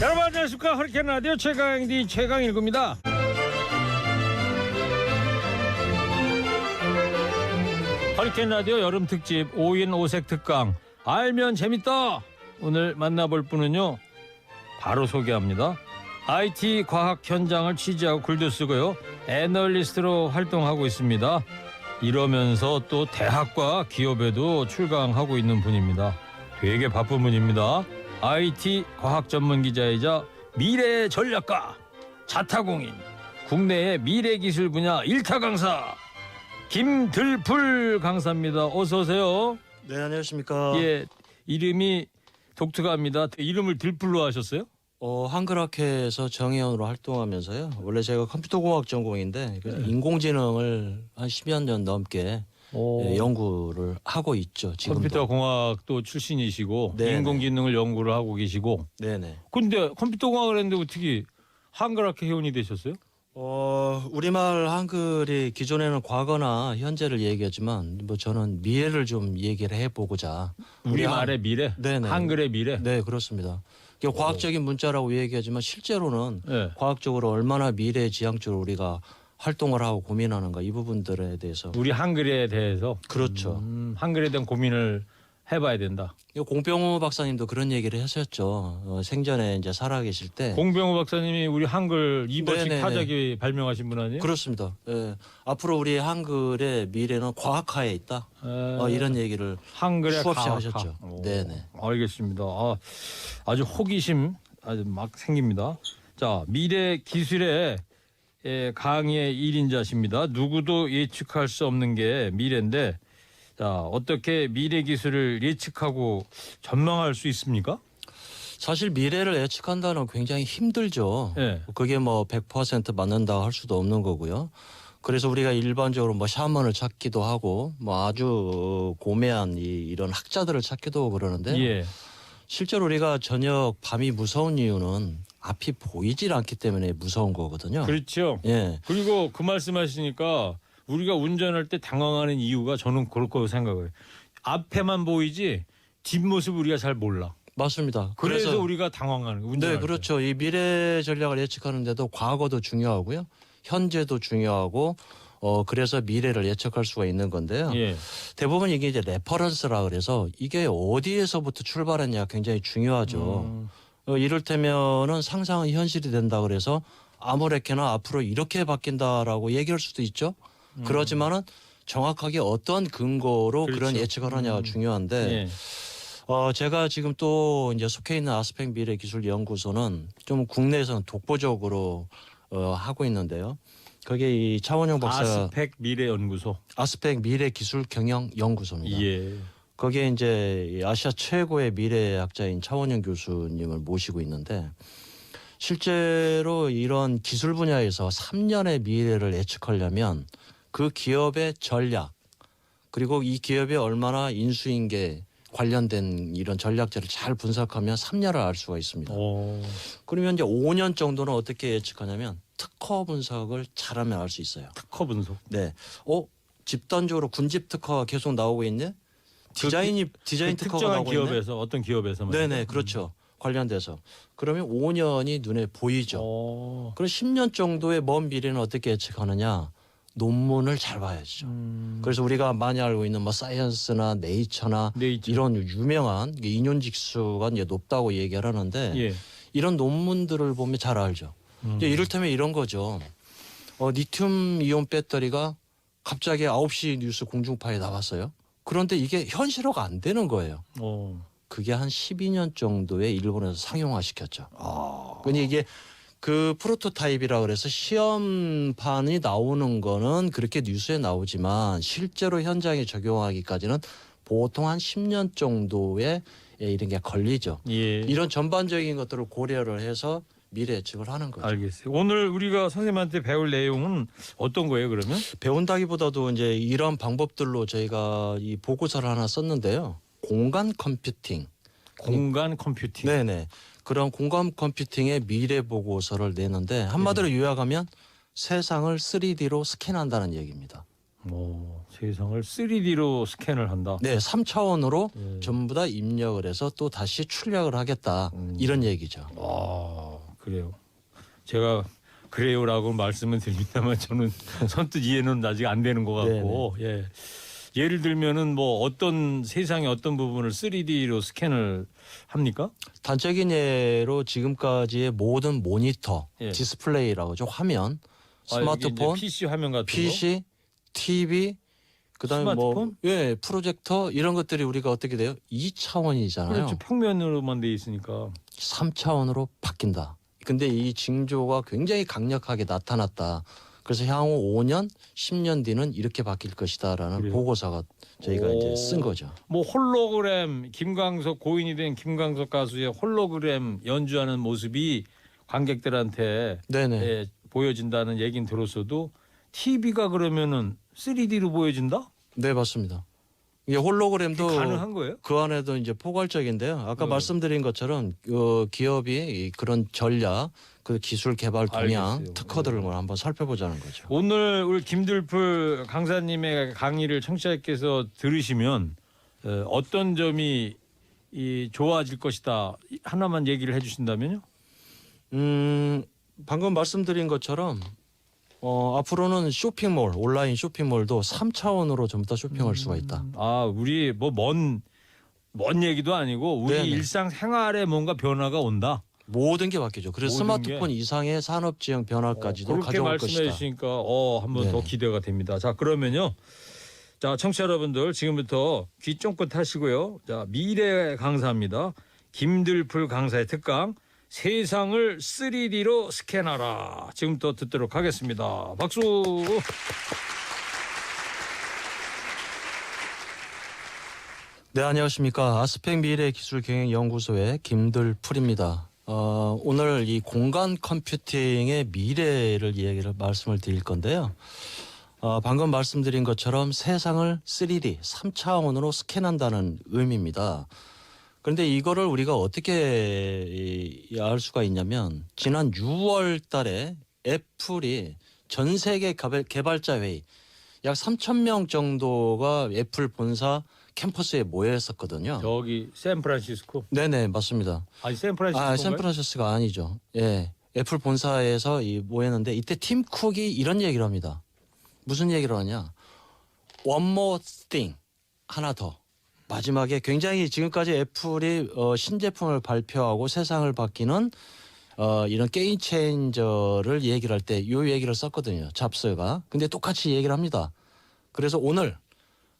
여러분 안녕하십니까. 허리케인 라디오 최강D 최강일구입니다. 허리케인 라디오 여름 특집 5인 5색 특강 알면 재밌다. 오늘 만나볼 분은요, 바로 소개합니다. IT 과학 현장을 취재하고 글도 쓰고요, 애널리스트로 활동하고 있습니다. 이러면서 또 대학과 기업에도 출강하고 있는 분입니다. 되게 바쁜 분입니다. IT 과학 전문 기자이자 미래 전략가, 자타공인, 국내의 미래 기술 분야 일타 강사 김들풀 강사입니다. 어서 오세요. 네, 안녕하십니까. 예, 이름이 독특합니다. 이름을 들풀로 하셨어요? 한글학회에서 정회원으로 활동하면서요. 원래 제가 컴퓨터공학 전공인데 인공지능을 한 10여 년 넘게 연구를 하고 있죠. 지금도. 컴퓨터 공학도 출신이시고 네네. 인공지능을 연구를 하고 계시고. 네네. 근데 컴퓨터 공학을 했는데 어떻게 한글학회 회원이 되셨어요? 우리말 한글이 기존에는 과거나 현재를 얘기하지만 뭐 저는 미래를 좀 얘기를 해보고자. 우리말의 미래? 네네. 한글의 미래? 네, 그렇습니다. 이게 과학적인 문자라고 얘기하지만 실제로는 네. 과학적으로 얼마나 미래지향적으로 우리가 활동을 하고 고민하는가, 이 부분들에 대해서. 우리 한글에 대해서? 그렇죠. 한글에 대한 고민을 해봐야 된다. 공병호 박사님도 그런 얘기를 하셨죠. 생전에 이제 살아계실 때. 공병호 박사님이 우리 한글 이버식 네네네. 타자기 발명하신 분 아니에요? 그렇습니다. 예. 앞으로 우리 한글의 미래는 과학화에 있다. 이런 얘기를 한글의 수없이 과학화. 하셨죠. 네네. 알겠습니다. 아주 호기심 아주 막 생깁니다. 자, 미래 기술의 강의 1인자십니다. 누구도 예측할 수 없는 게 미래인데, 자, 어떻게 미래 기술을 예측하고 전망할 수 있습니까? 사실 미래를 예측한다는 건 굉장히 힘들죠. 네. 그게 뭐 100% 맞는다 할 수도 없는 거고요. 그래서 우리가 일반적으로 뭐 샤먼을 찾기도 하고 뭐 아주 고매한 이런 학자들을 찾기도 하고 그러는데, 예. 실제로 우리가 저녁 밤이 무서운 이유는 앞이 보이질 않기 때문에 무서운 거거든요. 그렇죠. 예. 그리고 그 말씀하시니까 우리가 운전할 때 당황하는 이유가 저는 그럴 거라고 생각해요. 앞에만 보이지 뒷모습 우리가 잘 몰라. 맞습니다. 그래서 우리가 당황하는 거예요. 네, 그렇죠. 이 미래 전략을 예측하는데도 과거도 중요하고요, 현재도 중요하고, 그래서 미래를 예측할 수가 있는 건데요. 예. 대부분 이게 이제 레퍼런스라 그래서 이게 어디에서부터 출발했냐 굉장히 중요하죠. 이를테면은 상상은 현실이 된다 그래서 아무렇게나 앞으로 이렇게 바뀐다라고 얘기할 수도 있죠. 그렇지만은 정확하게 어떤 근거로 그렇죠. 그런 예측을 하냐가 중요한데, 예. 제가 지금 또 이제 속해 있는 아스펙 미래기술연구소는 좀 국내에서는 독보적으로 하고 있는데요. 거기에 이 차원영 박사 아스펙 미래연구소. 아스펙 미래기술경영연구소입니다. 예. 거기에 이제 아시아 최고의 미래학자인 차원영 교수님을 모시고 있는데, 실제로 이런 기술 분야에서 3년의 미래를 예측하려면 그 기업의 전략, 그리고 이 기업에 얼마나 인수인계 관련된 이런 전략들을 잘 분석하면 3년을 알 수가 있습니다. 그러면 이제 5년 정도는 어떻게 예측하냐면 특허 분석을 잘하면 알 수 있어요. 특허 분석. 네. 집단적으로 군집 특허가 계속 나오고 있네. 디자인 특허가 특정한 나오고 있네. 기업에서 어떤 기업에서만. 네네, 그렇죠. 관련돼서. 그러면 5년이 눈에 보이죠. 그럼 10년 정도의 먼 미래는 어떻게 예측하느냐? 논문을 잘 봐야죠. 그래서 우리가 많이 알고 있는 뭐 사이언스나 네이처나 이런 유명한 인용직수가 이제 높다고 얘기를 하는데, 예. 이런 논문들을 보면 잘 알죠. 이제 이를테면 이런 거죠. 리튬 이온 배터리가 갑자기 9시 뉴스 공중파에 나왔어요. 그런데 이게 현실화가 안 되는 거예요. 그게 한 12년 정도에 일본에서 상용화시켰죠. 근데 이게 그 프로토타입이라 그래서 시험판이 나오는 거는 그렇게 뉴스에 나오지만 실제로 현장에 적용하기까지는 보통 한 10년 정도의 이런 게 걸리죠. 예. 이런 전반적인 것들을 고려를 해서 미래 예측을 하는 거죠. 알겠어요. 오늘 우리가 선생님한테 배울 내용은 어떤 거예요, 그러면? 배운다기보다도 이제 이런 방법들로 저희가 이 보고서를 하나 썼는데요. 공간 컴퓨팅. 공간 컴퓨팅. 네네. 그런 공간 컴퓨팅의 미래 보고서를 내는데 한마디로 요약하면 세상을 3D로 스캔한다는 얘기입니다. 세상을 3D로 스캔을 한다. 네, 3차원으로 예. 전부 다 입력을 해서 또 다시 출력을 하겠다. 이런 얘기죠. 그래요. 제가 그래요라고 말씀을 드립니다만 저는 선뜻 이해는 아직 안 되는 것 같고, 예. 예를 들면은 뭐 어떤 세상의 어떤 부분을 3D로 스캔을 합니까? 단적인 예로 지금까지의 모든 모니터, 예. 디스플레이라고 하죠. 화면, 스마트폰, 이제 PC 화면 같은 거. PC, TV, 그다음에 스마트폰? 뭐 프로젝터 이런 것들이 우리가 어떻게 돼요? 2차원이잖아요. 그렇죠. 평면으로만 돼 있으니까. 3차원으로 바뀐다. 근데 이 징조가 굉장히 강력하게 나타났다. 그래서 향후 5년, 10년 뒤는 이렇게 바뀔 것이다라는 그래요? 보고서가 저희가 이제 쓴 거죠. 뭐 홀로그램 고인이 된 김광석 가수의 홀로그램 연주하는 모습이 관객들한테 네네. 예, 보여진다는 얘긴 들었어도 TV가 그러면은 3D로 보여진다? 네, 맞습니다. 이게 홀로그램도 가능한 거예요? 그 안에도 이제 포괄적인데요. 아까 네. 말씀드린 것처럼 기업이 그런 전략, 그 기술 개발 동향, 알겠어요. 특허들을 한번 살펴보자는 거죠. 오늘 우리 김들풀 강사님의 강의를 청취자께서 들으시면 어떤 점이 좋아질 것이다 하나만 얘기를 해주신다면요? 방금 말씀드린 것처럼 앞으로는 쇼핑몰, 온라인 쇼핑몰도 3차원으로 전부 다 쇼핑할 수가 있다. 우리 뭐 먼 얘기도 아니고 우리 네네. 일상 생활에 뭔가 변화가 온다. 모든 게 바뀌죠. 그래서 모든 스마트폰 이상의 산업 지형 변화까지도 그렇게 가져올 말씀해 것이다. 주시니까 한번 더 네네. 기대가 됩니다. 자, 그러면요. 자, 청취자 여러분들 지금부터 귀 쫑긋 하시고요. 자, 미래 강사입니다. 김들풀 강사의 특강 세상을 3D로 스캔하라. 지금부터 듣도록 하겠습니다. 박수. 네, 안녕하십니까. 아스펙 미래기술경영연구소의 김들풀입니다. 오늘 이 공간 컴퓨팅의 미래를 말씀을 드릴 건데요. 방금 말씀드린 것처럼 세상을 3D, 3차원으로 스캔한다는 의미입니다. 그런데 이거를 우리가 어떻게 알 수가 있냐면 지난 6월 달에 애플이 전 세계 개발자 회의 약 3,000명 정도가 애플 본사 캠퍼스에 모여 있었거든요. 저기 샌프란시스코. 네네, 맞습니다. 아니 샌프란시스코. 샌프란시스코가 아니죠. 예. 애플 본사에서 모였는데 이때 팀 쿡이 이런 얘기를 합니다. 무슨 얘기를 하냐? One more thing. 하나 더. 마지막에 굉장히 지금까지 애플이 신제품을 발표하고 세상을 바뀌는 이런 게임 체인저를 얘기를 할 때 이 얘기를 썼거든요. 잡스가. 근데 똑같이 얘기를 합니다. 그래서 오늘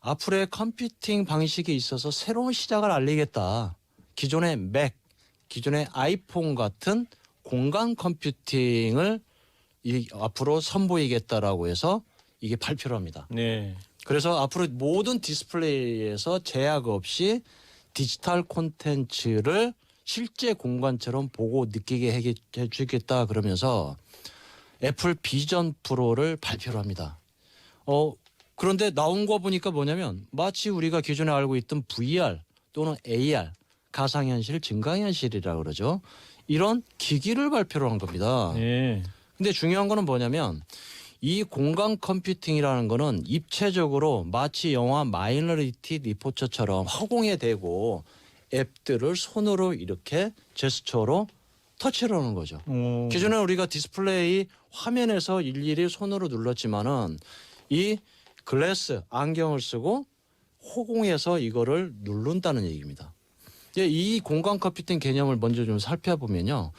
앞으로의 컴퓨팅 방식에 있어서 새로운 시작을 알리겠다. 기존의 맥, 기존의 아이폰 같은 공간 컴퓨팅을 앞으로 선보이겠다라고 해서 이게 발표를 합니다. 네. 그래서 앞으로 모든 디스플레이에서 제약 없이 디지털 콘텐츠를 실제 공간처럼 보고 느끼게 해주겠다 그러면서 애플 비전 프로를 발표를 합니다. 그런데 나온 거 보니까 뭐냐면 마치 우리가 기존에 알고 있던 VR 또는 AR, 가상현실, 증강현실이라고 그러죠. 이런 기기를 발표를 한 겁니다. 네. 근데 중요한 거는 뭐냐면 이 공간 컴퓨팅이라는 거는 입체적으로 마치 영화 마이너리티 리포터처럼 허공에 대고 앱들을 손으로 이렇게 제스처로 터치를 하는 거죠. 기존에 우리가 디스플레이 화면에서 일일이 손으로 눌렀지만은 이 글래스 안경을 쓰고 허공에서 이거를 누른다는 얘기입니다. 이 공간 컴퓨팅 개념을 먼저 좀 살펴보면요.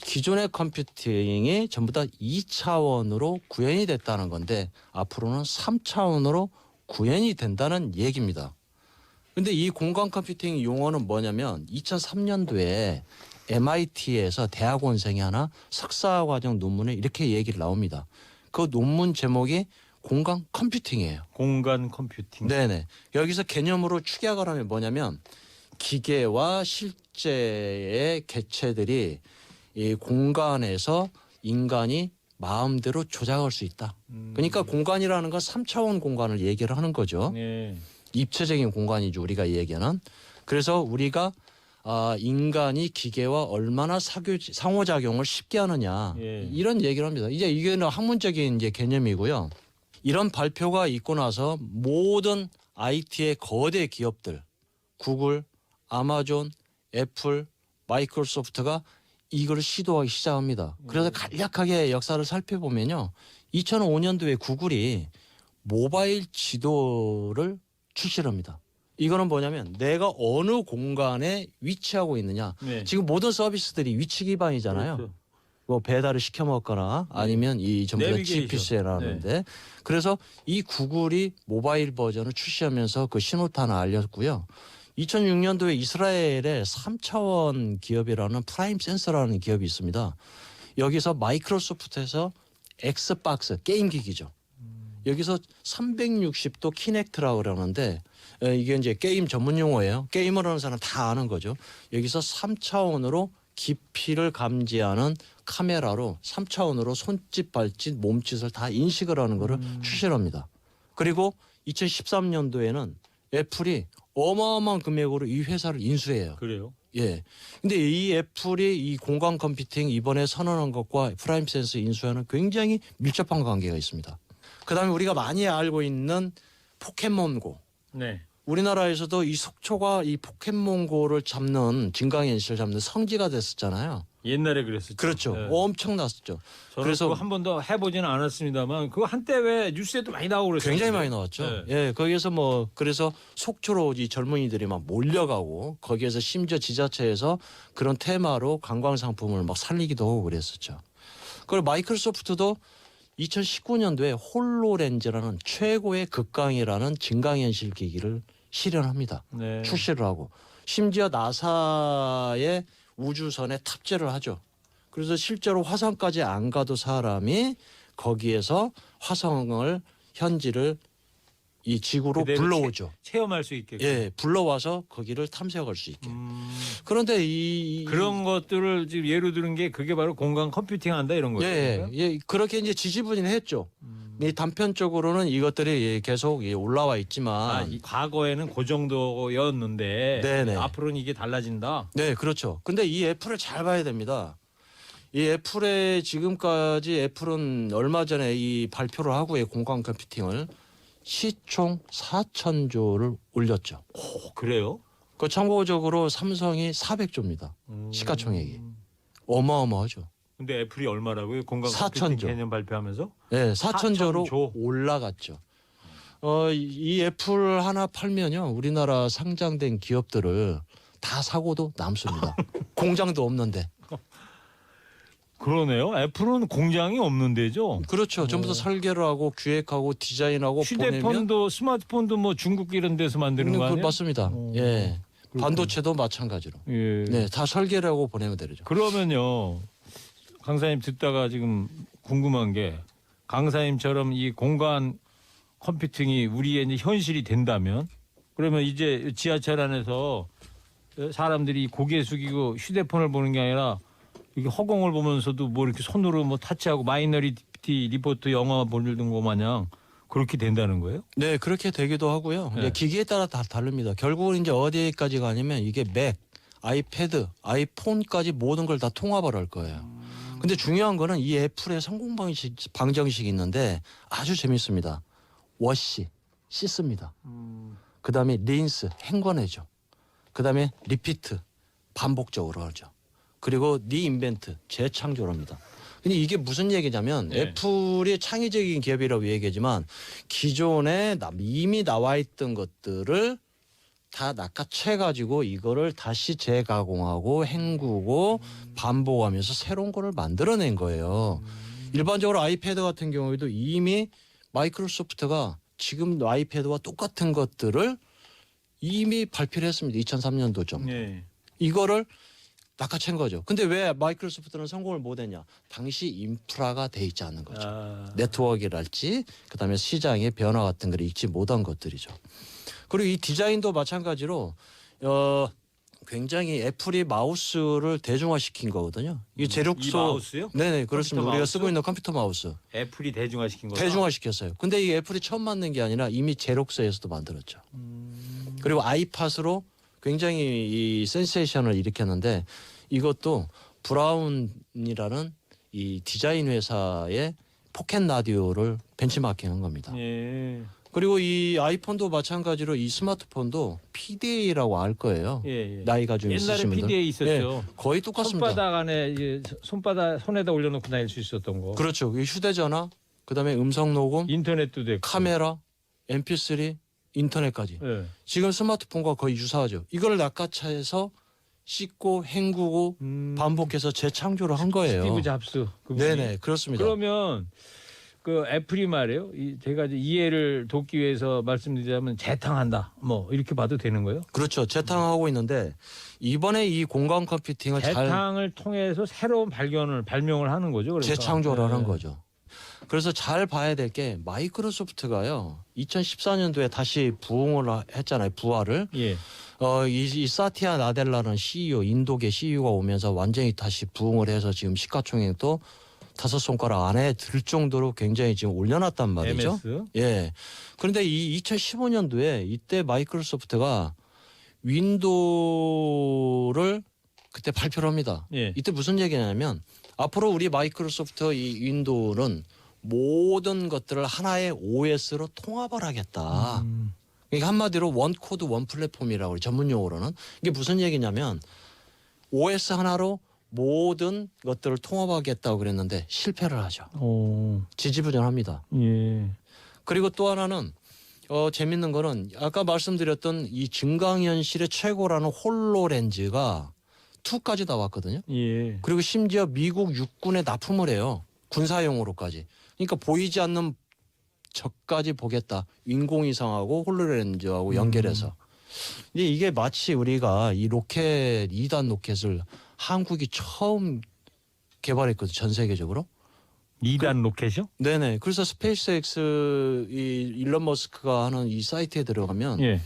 기존의 컴퓨팅이 전부 다 2차원으로 구현이 됐다는 건데 앞으로는 3차원으로 구현이 된다는 얘기입니다. 근데 이 공간 컴퓨팅 용어는 뭐냐면 2003년도에 MIT에서 대학원생이 하나 석사과정 논문에 이렇게 얘기를 나옵니다. 그 논문 제목이 공간 컴퓨팅이에요. 공간 컴퓨팅. 네네. 여기서 개념으로 축약을 하면 뭐냐면 기계와 실제의 개체들이 이 공간에서 인간이 마음대로 조작할 수 있다. 그러니까 공간이라는 건 3차원 공간을 얘기를 하는 거죠. 네. 입체적인 공간이죠. 우리가 얘기하는. 그래서 우리가 인간이 기계와 얼마나 상호작용을 쉽게 하느냐 예. 이런 얘기를 합니다. 이제 이게는 학문적인 이제 개념이고요. 이런 발표가 있고 나서 모든 IT의 거대 기업들, 구글, 아마존, 애플, 마이크로소프트가 이걸 시도하기 시작합니다. 그래서 간략하게 역사를 살펴보면요. 2005년도에 구글이 모바일 지도를 출시를 합니다. 이거는 뭐냐면 내가 어느 공간에 위치하고 있느냐. 네. 지금 모든 서비스들이 위치 기반이잖아요. 그렇죠. 뭐 배달을 시켜 먹거나 아니면 이 전부 다 내비게이션. GPS라는데 그래서 이 구글이 모바일 버전을 출시하면서 그 신호탄을 알렸고요. 2006년도에 이스라엘의 3차원 기업이라는 프라임 센서라는 기업이 있습니다. 여기서 마이크로소프트에서 엑스박스 게임 기기죠. 여기서 360도 키넥트라고 그러는데 이게 이제 게임 전문 용어예요. 게임을 하는 사람 다 아는 거죠. 여기서 3차원으로 깊이를 감지하는 카메라로 3차원으로 손짓, 발짓, 몸짓을 다 인식을 하는 거를 출시를 합니다. 그리고 2013년도에는 애플이 어마어마한 금액으로 이 회사를 인수해요. 그래요? 예. 근데 이 애플이 이 공간 컴퓨팅 이번에 선언한 것과 프라임 센서 인수하는 굉장히 밀접한 관계가 있습니다. 그다음에 우리가 많이 알고 있는 포켓몬고. 네. 우리나라에서도 이 속초가 이 포켓몬고를 잡는 증강현실 잡는 성지가 됐었잖아요. 옛날에 그랬었죠. 그렇죠. 네. 엄청났었죠. 저는 그래서 그거 한 번도 해보지는 않았습니다만 그거 한때 왜 뉴스에도 많이 나오고 그랬어요. 굉장히 많이 나왔죠. 네. 예, 거기에서 뭐 그래서 속초로 이 젊은이들이 막 몰려가고 거기에서 심지어 지자체에서 그런 테마로 관광 상품을 막 살리기도 하고 그랬었죠. 그리고 마이크로소프트도 2019년도에 홀로렌즈라는 최고의 극강이라는 증강현실 기기를 실현합니다. 네. 출시를 하고 심지어 나사의 우주선에 탑재를 하죠. 그래서 실제로 화성까지 안 가도 사람이 거기에서 화성을 현지를 이 지구로 그대로 불러오죠. 체험할 수 있게. 예, 불러와서 거기를 탐색할 수 있게. 그런데 그런 것들을 지금 예로 들은 게 그게 바로 공간 컴퓨팅 한다 이런 거예요. 예, 예, 그렇게 이제 지지부진했죠. 이 단편적으로는 이것들이 예, 계속 예, 올라와 있지만, 과거에는 그 정도였는데 네네. 앞으로는 이게 달라진다. 네, 그렇죠. 근데 이 애플을 잘 봐야 됩니다. 이 애플의 지금까지 애플은 얼마 전에 이 발표를 하고 이 공간 컴퓨팅을 시총 4천조를 올렸죠. 오, 그래요? 그 참고적으로 삼성이 400조입니다. 시가총액이 어마어마하죠. 근데 애플이 얼마라고요? 공간 4,000조. 컴퓨팅 개념 발표하면서? 네, 4천조로 4,000조. 올라갔죠. 이 애플 하나 팔면요, 우리나라 상장된 기업들을 다 사고도 남습니다. 공장도 없는데. 그러네요. 애플은 공장이 없는 데죠. 그렇죠. 전부 다 설계를 하고 기획하고 디자인하고 보내면 휴대폰도 스마트폰도 뭐 중국 이런 데서 만드는 거 아니에요? 맞습니다. 예. 그렇군요. 반도체도 마찬가지로. 예. 네, 다 설계를 하고 보내면 되죠. 그러면요, 강사님 듣다가 지금 궁금한 게 강사님처럼 이 공간 컴퓨팅이 우리의 이제 현실이 된다면 그러면 이제 지하철 안에서 사람들이 고개 숙이고 휴대폰을 보는 게 아니라 이게 허공을 보면서도 뭐 이렇게 손으로 뭐 타치하고 마이너리티 리포트 영화 보는 거 마냥 그렇게 된다는 거예요? 네, 그렇게 되기도 하고요. 네. 기기에 따라 다 다릅니다. 결국은 이제 어디까지 가냐면 이게 맥, 아이패드, 아이폰까지 모든 걸 다 통합을 할 거예요. 근데 중요한 거는 이 애플의 성공 방정식이 있는데 아주 재밌습니다. 워시, 씻습니다. 그다음에 린스, 헹궈내죠. 그다음에 리피트, 반복적으로 하죠. 그리고 리인벤트, 재창조를 합니다. 근데 이게 무슨 얘기냐면 네. 애플이 창의적인 기업이라고 얘기하지만 기존에 이미 나와 있던 것들을 다 낚아채가지고 이거를 다시 재가공하고 헹구고 반복하면서 새로운 거를 만들어낸 거예요. 일반적으로 아이패드 같은 경우에도 이미 마이크로소프트가 지금 아이패드와 똑같은 것들을 이미 발표를 했습니다. 2003년도쯤. 네. 이거를 낚아챈 거죠. 근데 왜 마이크로소프트는 성공을 못했냐? 당시 인프라가 돼 있지 않은 거죠. 네트워크랄지 그다음에 시장의 변화 같은 걸 읽지 못한 것들이죠. 그리고 이 디자인도 마찬가지로 굉장히 애플이 마우스를 대중화시킨 거거든요. 이 제력소. 이 마우스요? 네네 그렇습니다. 컴퓨터 우리가 마우스? 쓰고 있는 컴퓨터 마우스 애플이 대중화시킨 거다. 대중화시켰어요. 근데 이 애플이 처음 만든 게 아니라 이미 제록스에서도 만들었죠. 그리고 아이팟으로 굉장히 이 센세이션을 일으켰는데 이것도 브라운이라는 이 디자인 회사의 포켓 라디오를 벤치마킹한 겁니다. 예. 그리고 이 아이폰도 마찬가지로 이 스마트폰도 PDA라고 알 거예요. 예, 예. 나이가 좀 옛날에 있으신 분들. PDA 있었죠. 거의 똑같습니다. 손바닥 안에 이제 손에다 올려놓고 다닐 수 있었던 거. 그렇죠. 이 휴대전화, 그다음에 음성 녹음, 인터넷도 됐고. 카메라, MP3, 인터넷까지. 예. 지금 스마트폰과 거의 유사하죠. 이걸 낚아채서 씻고 헹구고 반복해서 재창조를 한 거예요. 스티브 잡스. 그분이. 네네, 그렇습니다. 그러면 그 애플이 말이에요. 제가 이제 이해를 돕기 위해서 말씀드리자면 재탕한다. 뭐 이렇게 봐도 되는 거예요? 그렇죠. 재탕하고 있는데 이번에 이 공간 컴퓨팅을 잘 재탕을 통해서 새로운 발명을 하는 거죠. 그러니까. 재창조를 네. 한 거죠. 그래서 잘 봐야 될 게 마이크로소프트가요. 2014년도에 다시 부흥을 했잖아요. 부활을. 예. 이 사티아 나델라는 CEO, 인도계 CEO가 오면서 완전히 다시 부흥을 해서 지금 시가총액도 5손가락 안에 들 정도로 굉장히 지금 올려놨단 말이죠. MS. 예. 그런데 이 2015년도에 이때 마이크로소프트가 윈도우를 그때 발표를 합니다. 예. 이때 무슨 얘기냐면 앞으로 우리 마이크로소프트 이 윈도우는 모든 것들을 하나의 OS로 통합을 하겠다. 그러니까 한마디로 원 코드 원 플랫폼이라고 전문 용어로는 이게 무슨 얘기냐면 OS 하나로 모든 것들을 통합하겠다고 그랬는데 실패를 하죠. 오. 지지부진합니다. 예. 그리고 또 하나는 재밌는 거는 아까 말씀드렸던 이 증강현실의 최고라는 홀로렌즈가 2까지 나왔거든요. 예. 그리고 심지어 미국 육군에 납품을 해요. 군사용으로까지. 그러니까 보이지 않는 적까지 보겠다. 인공위성하고 홀로렌즈하고 연결해서. 근데 이게 마치 우리가 이 로켓 2단 로켓을 한국이 처음 개발했거든요. 전 세계적으로. 2단 로켓이요? 네네. 그래서 스페이스X 이 일론 머스크가 하는 이 사이트에 들어가면 예.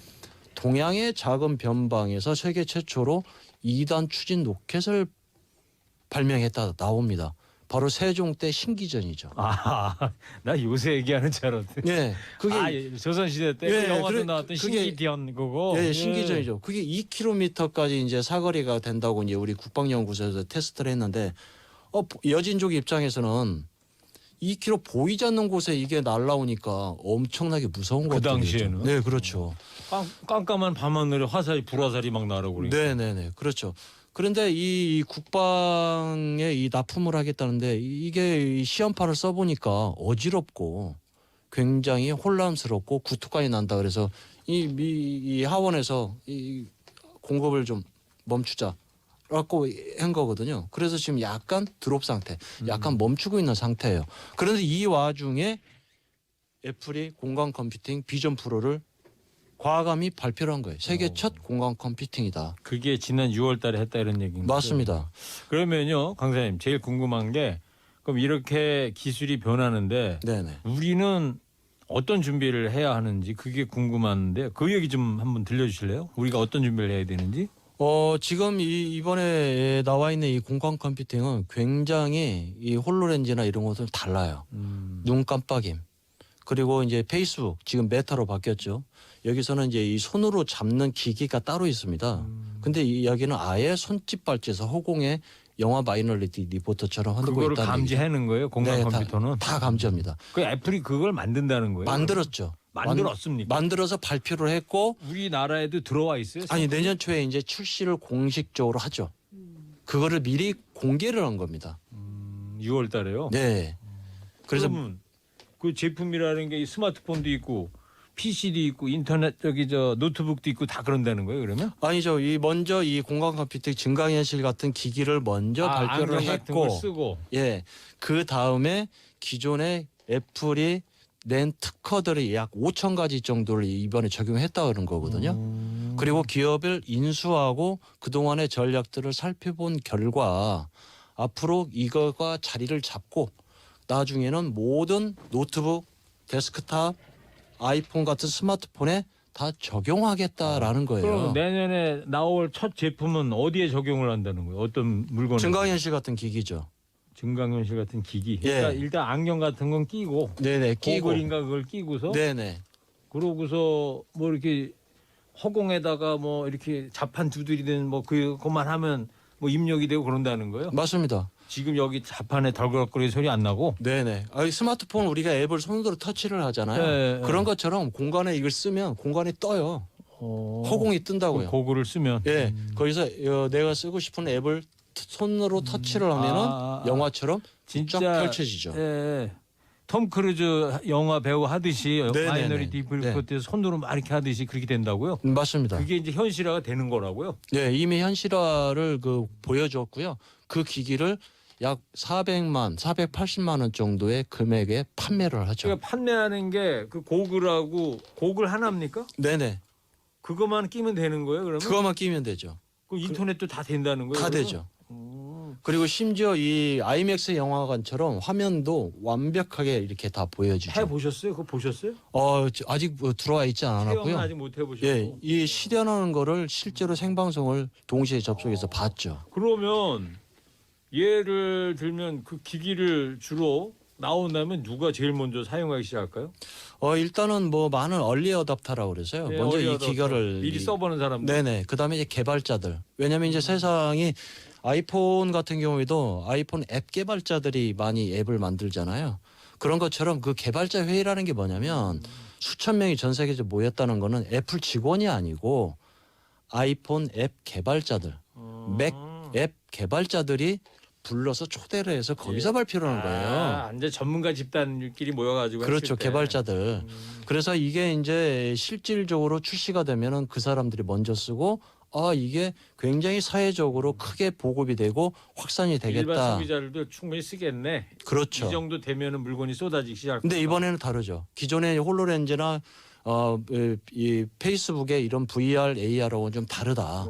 동양의 작은 변방에서 세계 최초로 2단 추진 로켓을 발명했다 나옵니다. 바로 세종대 신기전이죠. 아, 나 요새 얘기하는 줄 알았대. 네, 그게 조선시대 때 예, 영화도 그래, 나왔던 그게- 신기디언 그거. 예, 신기전이죠. 그게 2km까지 이제 사거리가 된다고 이제 우리 국방연구소에서 테스트를 했는데 여진족 입장에서는 2km 보이지 않는 곳에 이게 날라오니까 엄청나게 무서운 그 것들이죠. 당시에는? 네, 그렇죠. 깜깜한 밤하늘에 화살이 불화살이 막 날아오고 그러니까. 네네네 그렇죠. 그런데 이 국방에 이 납품을 하겠다는데 이게 이 시험판을 써보니까 어지럽고 굉장히 혼란스럽고 구토까지 난다 그래서 이 하원에서 이 공급을 좀 멈추자라고 한 거거든요. 그래서 지금 약간 드롭 상태, 약간 멈추고 있는 상태예요. 그런데 이 와중에 애플이 공간 컴퓨팅 비전 프로를 과감히 발표를 한 거예요. 세계 첫 공간 컴퓨팅이다. 그게 지난 6월 달에 했다 이런 얘기인가요? 맞습니다. 그러면요, 강사님 제일 궁금한 게 그럼 이렇게 기술이 변하는데 네네. 우리는 어떤 준비를 해야 하는지 그게 궁금한데 그 얘기 좀 한번 들려주실래요? 우리가 어떤 준비를 해야 되는지? 지금 이번에 나와 있는 이 공간 컴퓨팅은 굉장히 이 홀로렌즈나 이런 것들 달라요. 눈 깜빡임. 그리고 이제 페이스북 지금 메타로 바뀌었죠. 여기서는 이제 이 손으로 잡는 기기가 따로 있습니다. 근데 여기는 아예 손짓 발짓에서 허공에 영화 마이너리티 리포터처럼 흔들고 그거를 있다는 감지하는 거예요, 공간 네, 컴퓨터는? 다 감지합니다. 그 애플이 그걸 만든다는 거예요? 만들었죠. 만들었습니까? 만들어서 발표를 했고 우리나라에도 들어와 있어요? 아니 내년 초에 이제 출시를 공식적으로 하죠. 그거를 미리 공개를 한 겁니다. 6월 달에요? 네. 그래서 그러면 그 제품이라는 게 스마트폰도 있고 PC도 있고 인터넷 노트북도 있고 다 그런다는 거예요, 그러면? 아니죠. 먼저 이 공간 컴퓨팅 증강현실 같은 기기를 먼저 발표를 안경 같은 걸 했고 쓰고. 예. 그 다음에 기존에 애플이 낸 특허들이 약 5천 가지 정도를 이번에 적용했다 그런 거거든요. 그리고 기업을 인수하고 그동안의 전략들을 살펴본 결과 앞으로 이거가 자리를 잡고 나중에는 모든 노트북, 데스크탑, 아이폰 같은 스마트폰에 다 적용하겠다라는 거예요. 그럼 내년에 나올 첫 제품은 어디에 적용을 한다는 거예요? 어떤 물건을? 증강현실 같은 기기죠. 증강현실 같은 기기. 예. 일단 안경 같은 건 끼고 네네 끼고. 고글인가 그걸 끼고서 네네. 그러고서 뭐 이렇게 허공에다가 뭐 이렇게 자판 두드리든 뭐 그것만 하면 뭐 입력이 되고 그런다는 거예요? 맞습니다. 지금 여기 자판에 덜그럭거리는 소리 안 나고? 네네. 스마트폰 우리가 앱을 손으로 터치를 하잖아요. 네, 그런 것처럼 공간에 이걸 쓰면 공간이 떠요. 허공이 뜬다고요. 고글을 쓰면. 예, 거기서 내가 쓰고 싶은 앱을 손으로 터치를 하면은 영화처럼 진짜 쫙 펼쳐지죠. 예. 톰 크루즈 영화 배우 하듯이 네네네. 마이너리티 리포트 때 손으로 막 이렇게 하듯이 그렇게 된다고요? 맞습니다. 그게 이제 현실화가 되는 거라고요? 네, 이미 현실화를 보여줬고요. 그 기기를 약 480만 원 정도의 금액에 판매를 하죠. 그러니까 판매하는 게 그 고글하고 고글 하나입니까? 네네. 그것만 끼면 되는 거예요? 그러면? 그거만 끼면 되죠. 그 인터넷도 다 된다는 거예요? 다 그러면? 되죠. 그리고 심지어 이 아이맥스 영화관처럼 화면도 완벽하게 이렇게 다 보여주죠. 해보셨어요? 그거 보셨어요? 아직 들어와 있지 체험은 않았고요. 아직 못 해보셨고. 예, 이 실현하는 거를 실제로 생방송을 동시에 접속해서 봤죠. 그러면 예를 들면 그 기기를 주로 나온다면 누가 제일 먼저 사용하기 시작할까요? 일단은 뭐 많은 얼리 어답터라고 그래서요. 네, 먼저 이 어리어답터. 기계를 미리 써보는 사람들. 네네. 그다음에 이제 개발자들. 왜냐하면 이제 세상이 아이폰 같은 경우에도 아이폰 앱 개발자들이 많이 앱을 만들잖아요. 그런 것처럼 그 개발자 회의라는 게 뭐냐면 수천 명이 전 세계에서 모였다는 거는 애플 직원이 아니고 아이폰 앱 개발자들, 맥 앱 개발자들이 불러서 초대를 해서 거기서 발표를 하는 거예요. 이제 전문가 집단끼리 모여가지고 그렇죠. 했을 때. 개발자들. 그래서 이게 이제 실질적으로 출시가 되면은 그 사람들이 먼저 쓰고 이게 굉장히 사회적으로 크게 보급이 되고 확산이 일반 되겠다. 소비자들도 충분히 쓰겠네. 그렇죠. 이 정도 되면은 물건이 쏟아지기 시작. 근데 이번에는 다르죠. 기존의 홀로렌즈나 이 페이스북의 이런 VR, AR하고는 좀 다르다.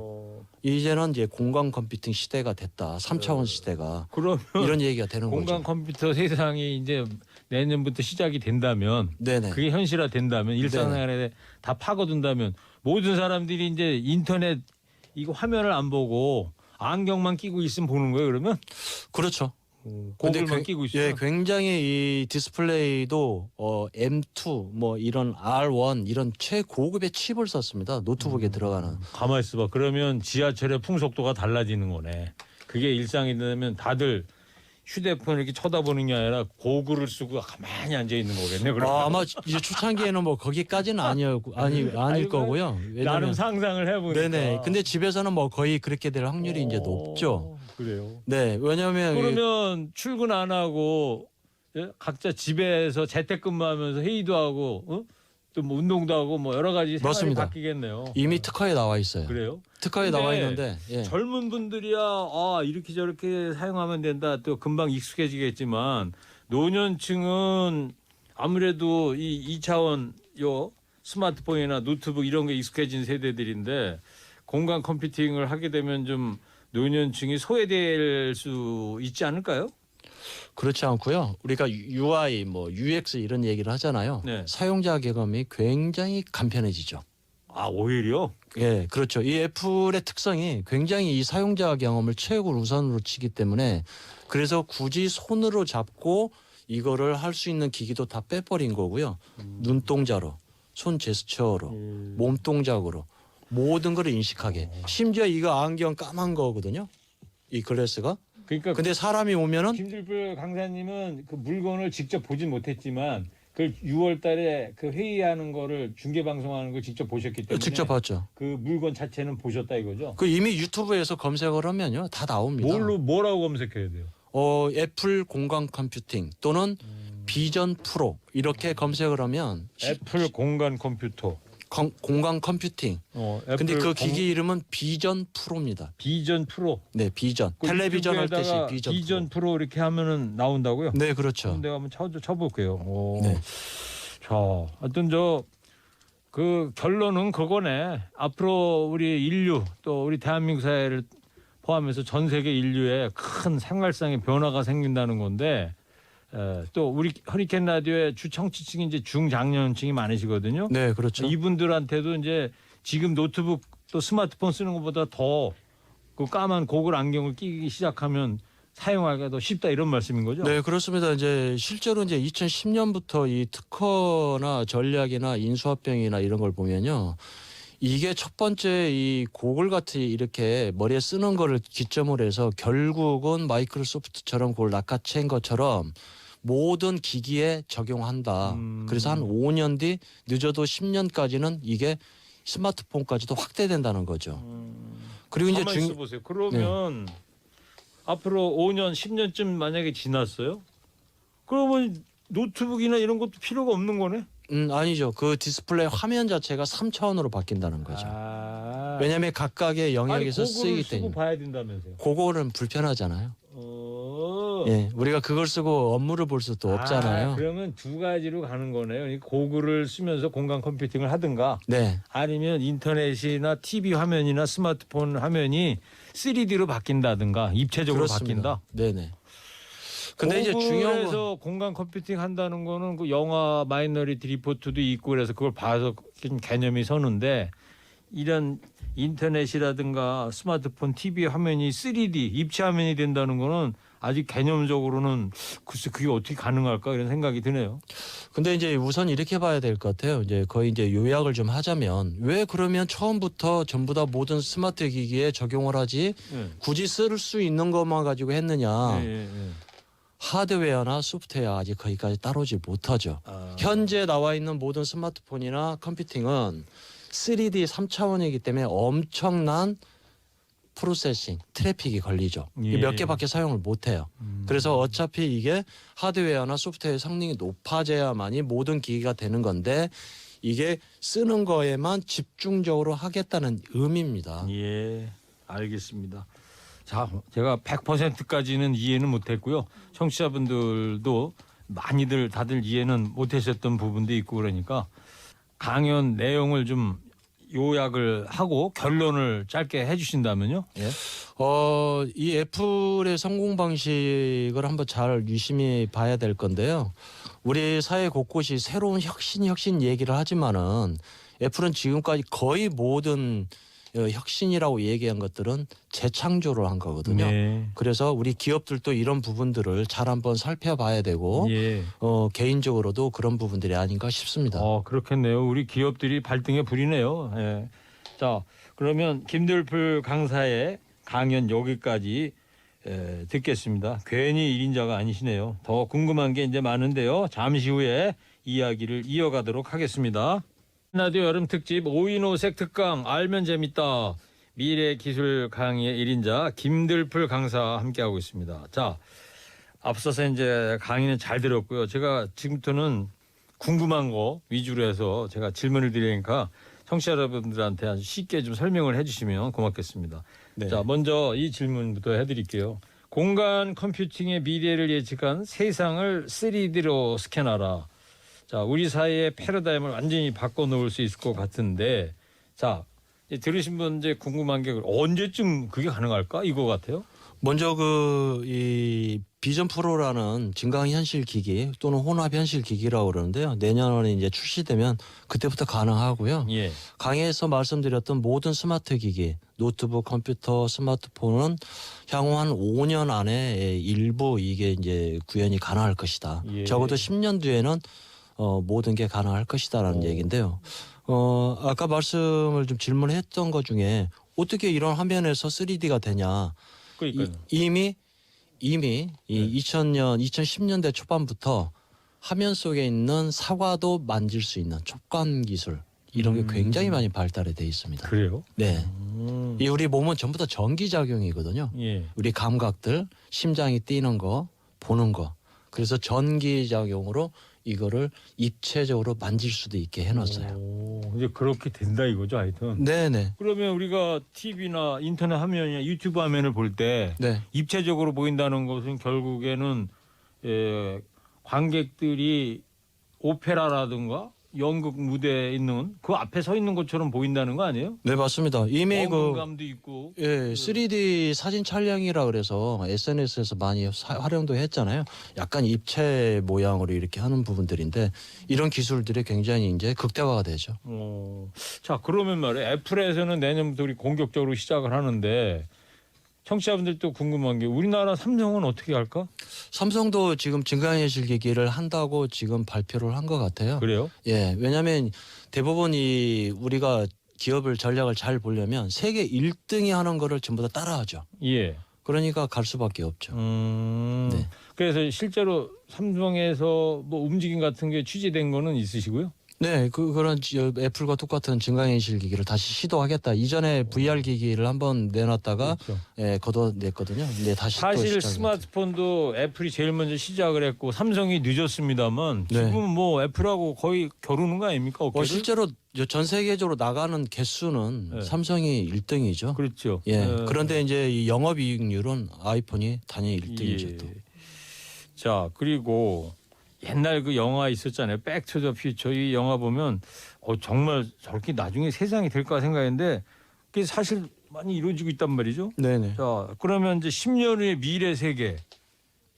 이제는 이제 공간 컴퓨팅 시대가 됐다. 3차원 시대가. 그러면 이런 얘기가 되는 공간 거죠. 컴퓨터 세상이 이제 내년부터 시작이 된다면 네네. 그게 현실화 된다면 일상생활에 다 파고든다면 모든 사람들이 이제 인터넷 이거 화면을 안 보고 안경만 끼고 있으면 보는 거예요. 그러면 그렇죠. 고글만 근데 끼고 있어요. 예, 굉장히 이 디스플레이도 M2 뭐 이런 R1 이런 최고급의 칩을 썼습니다. 노트북에 들어가는. 가만 있어봐. 그러면 지하철의 풍속도가 달라지는 거네. 그게 일상이 되면 다들 휴대폰 이렇게 쳐다보는 게 아니라 고글을 쓰고 가만히 앉아 있는 거겠네. 그러면. 아마 이제 초창기에는 뭐 거기까지는 아닐 아이고, 거고요. 나름 상상을 해보니까. 네네. 근데 집에서는 뭐 거의 그렇게 될 확률이 이제 높죠. 그래요. 네, 왜냐하면 그러면 출근 안 하고 각자 집에서 재택근무하면서 회의도 하고 또 뭐 운동도 하고 뭐 여러 가지 생활이 맞습니다. 바뀌겠네요. 이미 특허에 나와 있어요. 그래요? 특허에 근데 나와 있는데 예. 젊은 분들이야 이렇게 저렇게 사용하면 된다. 또 금방 익숙해지겠지만 노년층은 아무래도 이 2차원 요 스마트폰이나 노트북 이런 게 익숙해진 세대들인데 공간 컴퓨팅을 하게 되면 좀 노년층이 소외될 수 있지 않을까요? 그렇지 않고요. 우리가 UI, 뭐 UX 이런 얘기를 하잖아요. 네. 사용자 경험이 굉장히 간편해지죠. 오히려? 예, 그렇죠. 이 애플의 특성이 굉장히 이 사용자 경험을 최고 우선으로 치기 때문에 그래서 굳이 손으로 잡고 이거를 할 수 있는 기기도 다 빼버린 거고요. 눈동자로, 손 제스처로, 몸 동작으로 모든 걸 인식하게. 심지어 이거 안경 까만 거거든요. 이 글래스가. 그러니까 근데 사람이 오면은 김들불 강사님은 그 물건을 직접 보진 못했지만 그 6월 달에 그 회의하는 거를 중계 방송하는 걸 직접 보셨기 때문에 직접 봤죠. 그 물건 자체는 보셨다 이거죠. 그 이미 유튜브에서 검색을 하면요 다 나옵니다. 뭐라고 검색해야 돼요? 애플 공간 컴퓨팅 또는 비전 프로 이렇게 검색을 하면 애플 공간 컴퓨터. 공간 컴퓨팅. 근데 그 기기 이름은 비전 프로입니다. 비전 프로. 네, 비전. 그 텔레비전 할 때 유튜브에다가 비전 프로 이렇게 하면은 나온다고요? 네, 그렇죠. 그럼 내가 한번 쳐볼게요. 네. 자, 하여튼 그 결론은 그거네. 앞으로 우리 인류 또 우리 대한민국 사회를 포함해서 전 세계 인류에 큰 생활상의 변화가 생긴다는 건데 또 우리 허리케인 라디오의 주 청취층이 이제 중장년층이 많으시거든요. 네, 그렇죠. 이분들한테도 이제 지금 노트북 또 스마트폰 쓰는 것보다 더 그 까만 고글 안경을 끼기 시작하면 사용하기가 더 쉽다 이런 말씀인 거죠? 네, 그렇습니다. 이제 실제로 이제 2010년부터 이 특허나 전략이나 인수합병이나 이런 걸 보면요. 이게 첫 번째 이 고글 같이 이렇게 머리에 쓰는 거를 기점으로 해서 결국은 마이크로소프트처럼 그걸 낚아챈 것처럼 모든 기기에 적용한다. 그래서 한 5년 뒤 늦어도 10년까지는 이게 스마트폰까지도 확대된다는 거죠. 그리고 이제 가만히 있어 보세요. 그러면 앞으로 5년, 10년쯤 만약에 지났어요? 그러면 노트북이나 이런 것도 필요가 없는 거네? 아니죠. 그 디스플레이 화면 자체가 3차원으로 바뀐다는 거죠. 왜냐하면 각각의 영역에서 아니, 쓰이기 쓰고 때문에. 봐야 된다면서요? 그거는 불편하잖아요. 예, 우리가 그걸 쓰고 업무를 볼 수도 없잖아요. 그러면 두 가지로 가는 거네요. 그러니까 고글을 쓰면서 공간 컴퓨팅을 하든가 네, 아니면 인터넷이나 TV 화면이나 스마트폰 화면이 3D로 바뀐다든가 입체적으로 그렇습니다. 바뀐다. 네네. 근데 이제 중요한 건 고글에서 공간 컴퓨팅 한다는 거는 그 영화 마이너리티 리포트도 있고 그래서 그걸 봐서 좀 개념이 서는데 이런 인터넷이라든가 스마트폰, TV 화면이 3D 입체 화면이 된다는 거는 아직 개념적으로는 글쎄 그게 어떻게 가능할까 이런 생각이 드네요. 근데 이제 우선 이렇게 봐야 될 것 같아요. 이제 거의 이제 요약을 좀 하자면 왜 그러면 처음부터 전부 다 모든 스마트 기기에 적용을 하지 네. 굳이 쓸 수 있는 것만 가지고 했느냐. 예. 하드웨어나 소프트웨어 아직 거기까지 따라오지 못하죠. 현재 나와 있는 모든 스마트폰이나 컴퓨팅은 3D 3차원이기 때문에 엄청난 프로세싱, 트래픽이 걸리죠. 예. 몇 개밖에 사용을 못해요. 그래서 어차피 이게 하드웨어나 소프트웨어 성능이 높아져야만이 모든 기기가 되는 건데 이게 쓰는 거에만 집중적으로 하겠다는 의미입니다. 예, 알겠습니다. 자, 제가 100%까지는 이해는 못했고요. 청취자분들도 많이들 다들 이해는 못하셨던 부분도 있고 그러니까 강연 내용을 좀 요약을 하고 결론을 짧게 해주신다면요. 예. 이 애플의 성공 방식을 한번 잘 유심히 봐야 될 건데요. 우리 사회 곳곳이 새로운 혁신 얘기를 하지만은 애플은 지금까지 거의 모든 혁신이라고 얘기한 것들은 재창조를 한 거거든요. 네. 그래서 우리 기업들도 이런 부분들을 잘 한번 살펴봐야 되고 예. 개인적으로도 그런 부분들이 아닌가 싶습니다. 그렇겠네요. 우리 기업들이 발등에 불이네요. 예. 자, 그러면 김들풀 강사의 강연 여기까지 듣겠습니다. 괜히 1인자가 아니시네요. 더 궁금한 게 이제 많은데요. 잠시 후에 이야기를 이어가도록 하겠습니다. 라디오 여름 특집 5인 5색 특강 알면 재밌다. 미래 기술 강의의 1인자 김들풀 강사와 함께하고 있습니다. 자, 앞서서 이제 강의는 잘 들었고요. 제가 지금부터는 궁금한 거 위주로 해서 제가 질문을 드리니까 청취자 여러분들한테 아주 쉽게 좀 설명을 해주시면 고맙겠습니다. 네. 자, 먼저 이 질문부터 해드릴게요. 공간 컴퓨팅의 미래를 예측한 세상을 3D로 스캔하라. 자, 우리 사회의 패러다임을 완전히 바꿔놓을 수 있을 것 같은데, 자, 이제 들으신 분 이제 궁금한 게 언제쯤 그게 가능할까? 이거 같아요. 먼저 이 비전 프로라는 증강현실 기기 또는 혼합현실 기기라고 그러는데요. 내년에 이제 출시되면 그때부터 가능하고요. 예. 강의에서 말씀드렸던 모든 스마트 기기, 노트북, 컴퓨터, 스마트폰은 향후 한 5년 안에 일부 이게 이제 구현이 가능할 것이다. 예. 적어도 10년 뒤에는 모든 게 가능할 것이다라는 얘기인데요. 아까 말씀을 좀 질문했던 것 중에 어떻게 이런 화면에서 3D가 되냐? 그러니까요. 이미 이 2010년대 초반부터 화면 속에 있는 사과도 만질 수 있는 촉감 기술 이런 게 굉장히 많이 발달이 돼 있습니다. 그래요? 네. 이 우리 몸은 전부 다 전기 작용이거든요. 예. 우리 감각들, 심장이 뛰는 거, 보는 거. 그래서 전기 작용으로 이거를 입체적으로 만질 수도 있게 해놨어요. 이제 그렇게 된다 이거죠, 하여튼. 네네. 그러면 우리가 TV나 인터넷 화면이나 유튜브 화면을 볼 때 네. 입체적으로 보인다는 것은 결국에는 관객들이 오페라라든가 연극 무대에 있는 그 앞에 서 있는 것처럼 보인다는 거 아니에요? 네 맞습니다. 이미 감도 있고. 예, 3D 사진 촬영이라 그래서 SNS에서 많이 활용도 했잖아요. 약간 입체 모양으로 이렇게 하는 부분들인데 이런 기술들이 굉장히 이제 극대화가 되죠. 자, 그러면 말이에요. 애플에서는 내년부터 우리 공격적으로 시작을 하는데 청취자분들도 궁금한 게 우리나라 삼성은 어떻게 할까? 삼성도 지금 증강현실 기기를 한다고 지금 발표를 한 것 같아요. 그래요? 예, 왜냐하면 대부분 우리가 기업을 전략을 잘 보려면 세계 1등이 하는 거를 전부 다 따라하죠. 예. 그러니까 갈 수밖에 없죠. 네. 그래서 실제로 삼성에서 뭐 움직임 같은 게 취재된 거는 있으시고요? 네, 그런 애플과 똑같은 증강현실 기기를 다시 시도하겠다. 이전에 VR 기기를 한번 내놨다가 그렇죠. 예, 걷어냈거든요. 근데 다시 또 사실 시작을 스마트폰도 애플이 제일 먼저 시작을 했고 삼성이 늦었습니다만 네. 지금 뭐 애플하고 거의 겨루는 거 아닙니까? 어깨를? 실제로 전 세계적으로 나가는 개수는 네. 삼성이 1등이죠. 그렇죠. 예. 그런데 이제 이 영업이익률은 아이폰이 단연히 1등이죠. 예. 또. 자, 그리고 옛날 그 영화 있었잖아요. 백투더 퓨처. 이 영화 보면 정말 저렇게 나중에 세상이 될까 생각했는데 그게 사실 많이 이루어지고 있단 말이죠. 네네. 자, 그러면 이제 10년 후의 미래 세계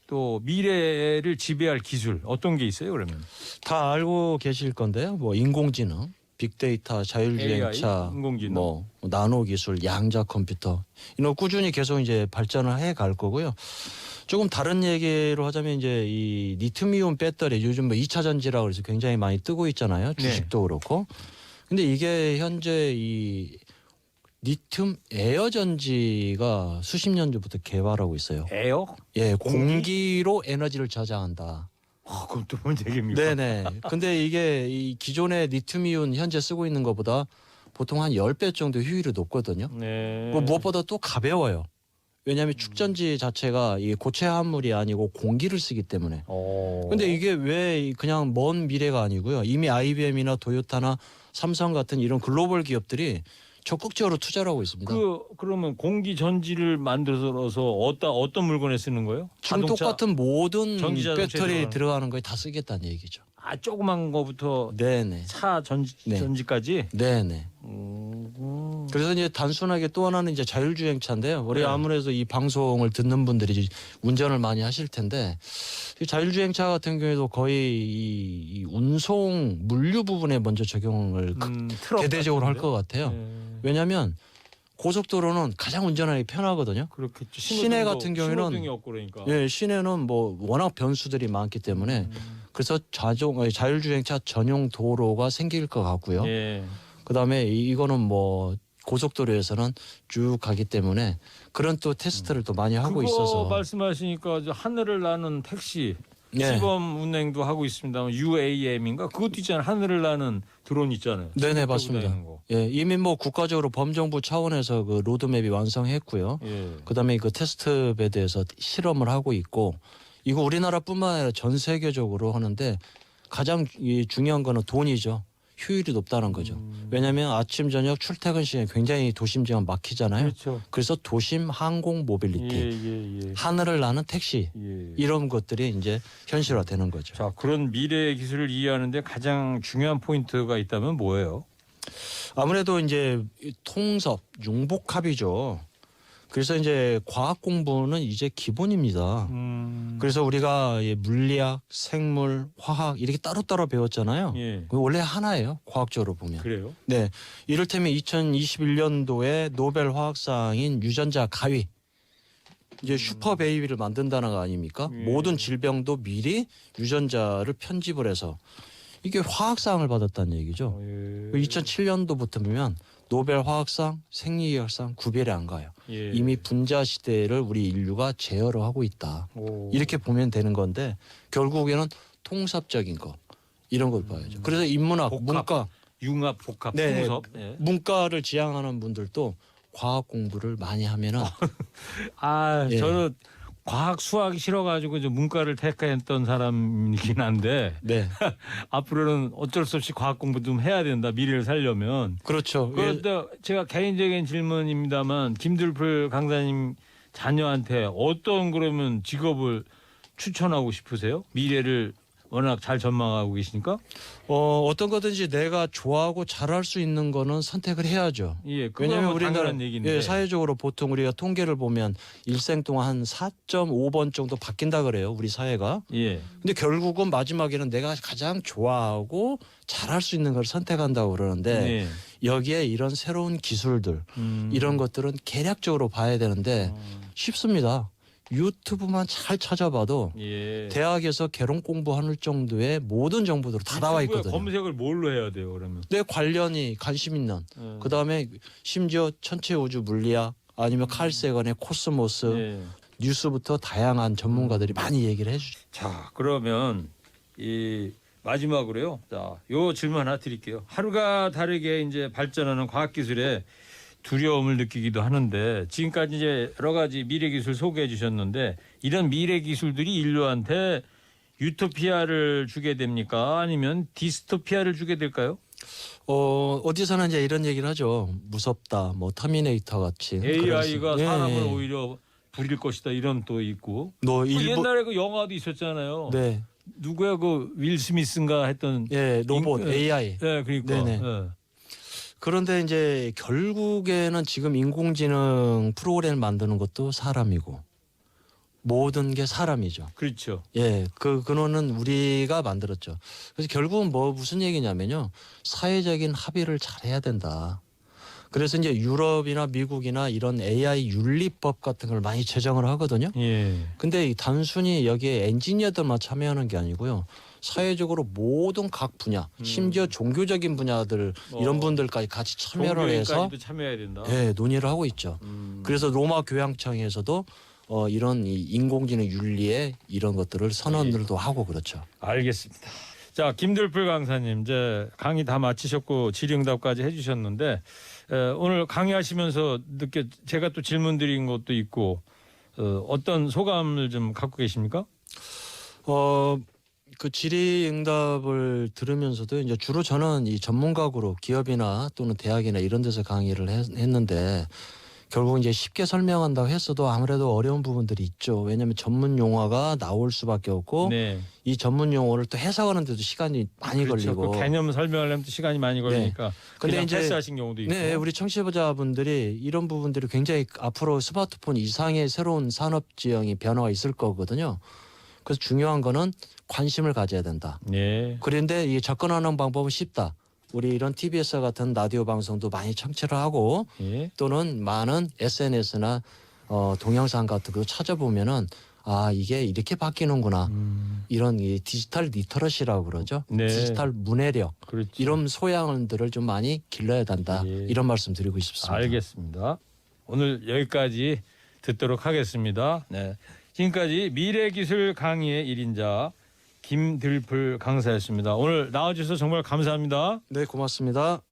또 미래를 지배할 기술 어떤 게 있어요, 그러면? 다 알고 계실 건데요. 뭐 인공지능, 빅데이터, 자율주행차, AI, 인공지능. 뭐 나노 기술, 양자 컴퓨터 이런 거 꾸준히 계속 이제 발전을 해 갈 거고요. 조금 다른 얘기로 하자면 이제 이 리튬이온 배터리 요즘 뭐 2차 전지라고 해서 굉장히 많이 뜨고 있잖아요. 주식도 그렇고. 근데 이게 현재 이 리튬 에어 전지가 수십 년 전부터 개발하고 있어요. 에어? 예, 공기로 에너지를 저장한다. 그럼 또 뭔 얘기입니까? 네네. 근데 이게 이 기존의 리튬이온 현재 쓰고 있는 것보다 보통 한 10배 정도 효율이 높거든요. 네. 뭐 무엇보다 또 가벼워요. 왜냐하면 축전지 자체가 이게 고체 화합물이 아니고 공기를 쓰기 때문에. 근데 이게 왜 그냥 먼 미래가 아니고요. 이미 IBM이나 도요타나 삼성 같은 이런 글로벌 기업들이 적극적으로 투자를 하고 있습니다. 그러면 공기 전지를 만들어서 어떤 물건에 쓰는 거예요? 지금 자동차? 똑같은 모든 전기 자동차에 배터리 들어가는 거에 다 쓰겠다는 얘기죠. 조그만 거부터 네네. 차 네. 전지까지. 네네. 그래서 이제 단순하게 또 하나는 이제 자율주행차인데요. 우리 네. 아무래도 이 방송을 듣는 분들이 이제 운전을 많이 하실 텐데 이 자율주행차 같은 경우에도 거의 이 운송 물류 부분에 먼저 적용을 트럭 대대적으로 할 같은데? 것 같아요. 네. 왜냐하면 고속도로는 가장 운전하기 편하거든요. 그렇겠죠. 시내 같은 경우에는 신호등이 없고 그러니까. 예, 시내는 뭐 워낙 변수들이 많기 때문에 그래서 자율주행차 전용 도로가 생길 것 같고요. 예. 그다음에 이거는 뭐 고속도로에서는 쭉 가기 때문에 그런 또 테스트를 또 많이 하고 그거 있어서 말씀하시니까 하늘을 나는 택시 네. 시범 운행도 하고 있습니다. UAM인가 그것도 있잖아요. 하늘을 나는 드론 있잖아요. 네네 타고 맞습니다. 다니는 거. 예, 이미 뭐 국가적으로 범정부 차원에서 그 로드맵이 완성했고요. 예. 그다음에 그 테스트 베드에서 실험을 하고 있고 이거 우리나라뿐만 아니라 전 세계적으로 하는데 가장 중요한 거는 돈이죠. 효율이 높다는 거죠. 왜냐하면 아침 저녁 출퇴근 시간에 굉장히 도심 지역 막히잖아요. 그렇죠. 그래서 도심 항공 모빌리티, 예. 하늘을 나는 택시 예. 이런 것들이 이제 현실화되는 거죠. 자, 그런 미래의 기술을 이해하는데 가장 중요한 포인트가 있다면 뭐예요? 아무래도 이제 통섭, 융복합이죠. 그래서 이제 과학 공부는 이제 기본입니다. 그래서 우리가 물리학, 생물, 화학 이렇게 따로따로 배웠잖아요. 예. 그거 원래 하나예요. 과학적으로 보면. 그래요? 네. 이를테면 2021년도에 노벨 화학상인 유전자 가위. 이제 슈퍼 베이비를 만든다는 거 아닙니까? 예. 모든 질병도 미리 유전자를 편집을 해서 이게 화학상을 받았다는 얘기죠. 예. 2007년도부터 보면 노벨 화학상, 생리학상 구별이 안 가요. 예. 이미 분자 시대를 우리 인류가 제어를 하고 있다. 오. 이렇게 보면 되는 건데 결국에는 통삽적인 거 이런 걸 봐야죠. 그래서 인문학, 복합. 문과, 융합 복합 네. 통섭. 예. 문과를 지향하는 분들도 과학 공부를 많이 하면은 예. 저는 과학 수학이 싫어가지고 이제 문과를 택했던 사람이긴 한데 네 앞으로는 어쩔 수 없이 과학 공부 좀 해야 된다. 미래를 살려면. 그렇죠. 예. 그런데 제가 개인적인 질문입니다만 김들풀 강사님 자녀한테 어떤 그러면 직업을 추천하고 싶으세요? 미래를 워낙 잘 전망하고 계시니까. 어떤 거든지 내가 좋아하고 잘할 수 있는 거는 선택을 해야죠. 예, 왜냐하면 뭐 우리나라 당연한 얘기인데. 예, 사회적으로 보통 우리가 통계를 보면 일생 동안 한 4.5번 정도 바뀐다 그래요. 우리 사회가. 예. 근데 결국은 마지막에는 내가 가장 좋아하고 잘할 수 있는 걸 선택한다고 그러는데 네. 여기에 이런 새로운 기술들 이런 것들은 계략적으로 봐야 되는데 쉽습니다. 유튜브만 잘 찾아봐도 예. 대학에서 개론 공부하는 정도의 모든 정보들이 다 나와 유튜브에 있거든요. 검색을 뭘로 해야 돼요, 그러면? 내 관련이 관심 있는 그다음에 심지어 천체 우주 물리학 아니면 칼 세건의 코스모스 예. 뉴스부터 다양한 전문가들이 많이 얘기를 해주죠. 자, 그러면 이 마지막으로요. 자, 요 질문 하나 드릴게요. 하루가 다르게 이제 발전하는 과학 기술에 두려움을 느끼기도 하는데 지금까지 이제 여러 가지 미래 기술 소개해 주셨는데 이런 미래 기술들이 인류한테 유토피아를 주게 됩니까? 아니면 디스토피아를 주게 될까요? 어디서나 이제 이런 얘기를 하죠. 무섭다, 뭐 터미네이터 같이. AI가 그래서- 사람을 예. 오히려 부릴 것이다 이런 또 있고. 너 그 일본 옛날에 그 영화도 있었잖아요. 네, 누구야 그 윌 스미스인가 했던. 예, 로봇 인- AI. 네, 그러니까. 네네. 예. 그런데 이제 결국에는 지금 인공지능 프로그램 만드는 것도 사람이고 모든 게 사람이죠. 그렇죠. 예, 그 근원은 우리가 만들었죠. 그래서 결국은 뭐 무슨 얘기냐면요, 사회적인 합의를 잘 해야 된다. 그래서 이제 유럽이나 미국이나 이런 AI 윤리법 같은 걸 많이 제정을 하거든요. 예. 근데 단순히 여기에 엔지니어들만 참여하는 게 아니고요. 사회적으로 모든 각 분야, 심지어 종교적인 분야들 이런 분들까지 같이 참여를 해서 종교인까지도 참여해야 된다. 예, 논의를 하고 있죠. 그래서 로마 교양청에서도 이런 이 인공지능 윤리에 이런 것들을 선언들도 하고 그렇죠. 알겠습니다. 자, 김들풀 강사님 이제 강의 다 마치셨고 질의응답까지 해주셨는데 오늘 강의하시면서 제가 또 질문드린 것도 있고 어떤 소감을 좀 갖고 계십니까? 그 질의응답을 들으면서도 이제 주로 저는 이 전문가구로 기업이나 또는 대학이나 이런 데서 강의를 했는데 결국 이제 쉽게 설명한다고 했어도 아무래도 어려운 부분들이 있죠. 왜냐하면 전문 용어가 나올 수밖에 없고 네. 이 전문 용어를 또 해석하는데도 시간이 많이 그렇죠. 걸리고. 그 개념 설명하려면 또 시간이 많이 걸리니까 근데 그냥 이제 패스하신 경우도 있고. 네, 우리 청취자분들이 이런 부분들이 굉장히 앞으로 스마트폰 이상의 새로운 산업 지형이 변화가 있을 거거든요. 그래서 중요한 거는 관심을 가져야 된다. 네. 그런데 이 접근하는 방법은 쉽다. 우리 이런 TBS 같은 라디오 방송도 많이 청취를 하고 예. 또는 많은 SNS나 동영상 같은 거 찾아보면은 아 이게 이렇게 바뀌는구나. 이런 이 디지털 리터러시라고 그러죠. 네. 디지털 문해력 그렇죠. 이런 소양들을 좀 많이 길러야 된다. 예. 이런 말씀 드리고 싶습니다. 알겠습니다. 오늘 여기까지 듣도록 하겠습니다. 네. 지금까지 미래기술 강의의 1인자 김들풀 강사였습니다. 오늘 나와주셔서 정말 감사합니다. 네, 고맙습니다.